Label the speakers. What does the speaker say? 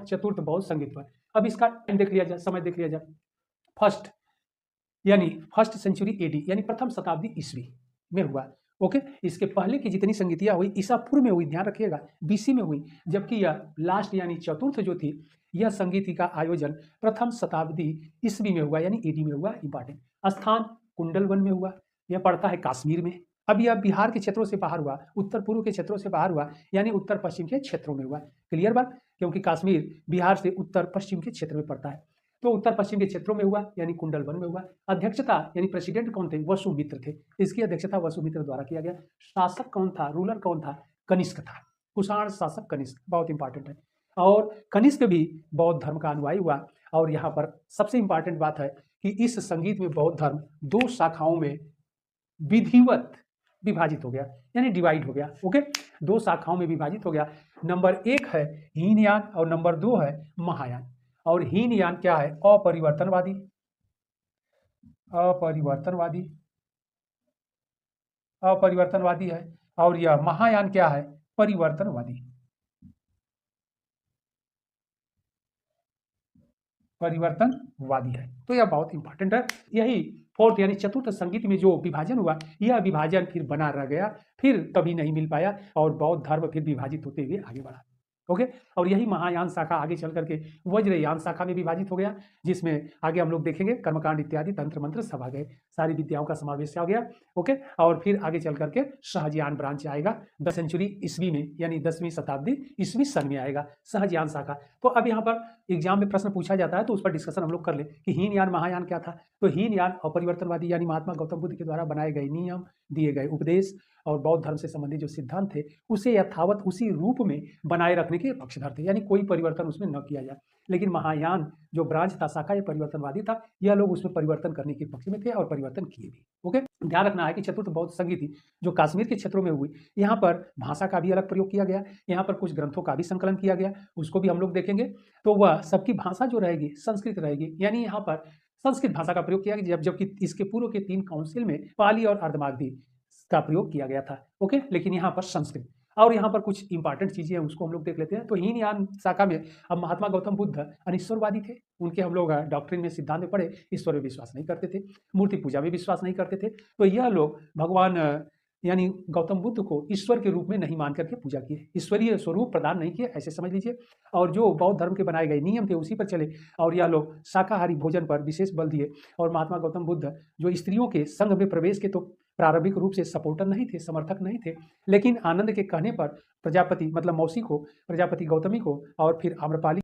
Speaker 1: चतुर्थ बौद्ध संगीत पर। अब इसका टाइम देख लिया जाए, समय देख लिया जाए। फर्स्ट सेंचुरी एडी यानी प्रथम शताब्दी ईस्वी में हुआ। ओके, इसके पहले की जितनी संगीतियां हुई ईसा पूर्व में हुई, ध्यान रखिएगा, बीसी में हुई, जबकि यह लास्ट यानी चतुर्थ जो थी यह संगीत का आयोजन प्रथम शताब्दी ईस्वी में हुआ यानी एडी में हुआ। इंपॉर्टेंट स्थान कुंडलवन में हुआ, यह पड़ता है कश्मीर में। अब यह बिहार के क्षेत्रों से बाहर हुआ, उत्तर पूर्व के क्षेत्रों से बाहर हुआ, यानी उत्तर पश्चिम के क्षेत्रों में हुआ। क्लियर बात, क्योंकि कश्मीर बिहार से उत्तर पश्चिम के क्षेत्र में पड़ता है, तो उत्तर पश्चिम के क्षेत्रों में हुआ यानी कुंडलवन में हुआ। अध्यक्षता यानी प्रेसिडेंट कौन थे? वसुमित्र थे, इसकी अध्यक्षता वसुमित्र द्वारा किया गया। शासक कौन था? रूलर कौन था? कनिष्क था, कुषाण शासक कनिष्क, बहुत इंपॉर्टेंट है। और कनिष्क भी बौद्ध धर्म का अनुयायी हुआ। और यहाँ पर सबसे इंपॉर्टेंट बात है कि इस संगीत में बौद्ध धर्म दो शाखाओं में विधिवत विभाजित हो गया, यानी डिवाइड हो गया। ओके, दो शाखाओं में विभाजित हो गया। नंबर 1 है हीनयान और नंबर 2 है महायान। और हीनयान क्या है? अपरिवर्तनवादी, अपरिवर्तनवादी, अपरिवर्तनवादी है। और यह महायान क्या है? परिवर्तनवादी, परिवर्तनवादी है। तो यह बहुत इंपॉर्टेंट है। यही फोर्थ यानी चतुर्थ संगीत में जो विभाजन हुआ, यह विभाजन फिर बना रह गया, फिर कभी नहीं मिल पाया और बौद्ध धर्म फिर विभाजित होते हुए आगे बढ़ा। ओके, और यही महायान शाखा आगे चल करके वज्रयान शाखा में विभाजित हो गया, जिसमें आगे हम लोग देखेंगे कर्मकांड इत्यादि तंत्र मंत्र सब आ गए, सारी विद्याओं का समावेश हो गया। ओके, और फिर आगे चल करके सहजयान ब्रांच आएगा 10 सेंचुरी ईस्वी में, यानी 10वीं शताब्दी ईस्वी सन में आएगा सहजयान शाखा। तो अब यहाँ पर एग्जाम में प्रश्न पूछा जाता है तो उस पर डिस्कशन हम लोग कर ले कि हीनयान महायान क्या था। तो हीनयान अपरिवर्तनवादी यानी महात्मा गौतम बुद्ध के द्वारा बनाए गए नियम, दिए गए उपदेश और बौद्ध धर्म से संबंधित जो सिद्धांत थे उसे यथावत उसी रूप में बनाए रखने के पक्षधर थे, यानी कोई परिवर्तन उसमें न किया जाए। लेकिन महायान जो ब्रांच था, शाखा, ये परिवर्तनवादी था, यह लोग उसमें परिवर्तन करने के पक्ष में थे और परिवर्तन किए भी। ओके, ध्यान रखना है कि चतुर्थ बौद्ध संगीति जो कश्मीर के क्षेत्रों में हुई, यहाँ पर भाषा का भी अलग प्रयोग किया गया, यहाँ पर कुछ ग्रंथों का भी संकलन किया गया, उसको भी हम लोग देखेंगे। तो वह सबकी भाषा जो रहेगी संस्कृत रहेगी, यानी यहाँ पर संस्कृत भाषा का प्रयोग किया गया, जबकि इसके पूर्व के 3 काउंसिल में पाली और अर्धमागधी का प्रयोग किया गया था। ओके, लेकिन यहाँ पर संस्कृत। और यहाँ पर कुछ इंपॉर्टेंट चीजें हैं, उसको हम लोग देख लेते हैं। तो हीनयान शाखा में अब महात्मा गौतम बुद्ध अनिश्वरवादी थे, उनके हम लोग डॉक्ट्रिन में सिद्धांत में पढ़े, ईश्वर में विश्वास नहीं करते थे, मूर्ति पूजा में विश्वास नहीं करते थे। तो यह लोग भगवान यानी गौतम बुद्ध को ईश्वर के रूप में नहीं मान करके पूजा किए, ईश्वरीय स्वरूप प्रदान नहीं किए, ऐसे समझ लीजिए। और जो बौद्ध धर्म के बनाए गए नियम थे उसी पर चले, और यह लोग शाकाहारी भोजन पर विशेष बल दिए। और महात्मा गौतम बुद्ध जो स्त्रियों के संघ में प्रवेश के तो प्रारंभिक रूप से सपोर्टर नहीं थे, समर्थक नहीं थे, लेकिन आनंद के कहने पर प्रजापति मतलब मौसी को, प्रजापति गौतमी को और फिर आम्रपाली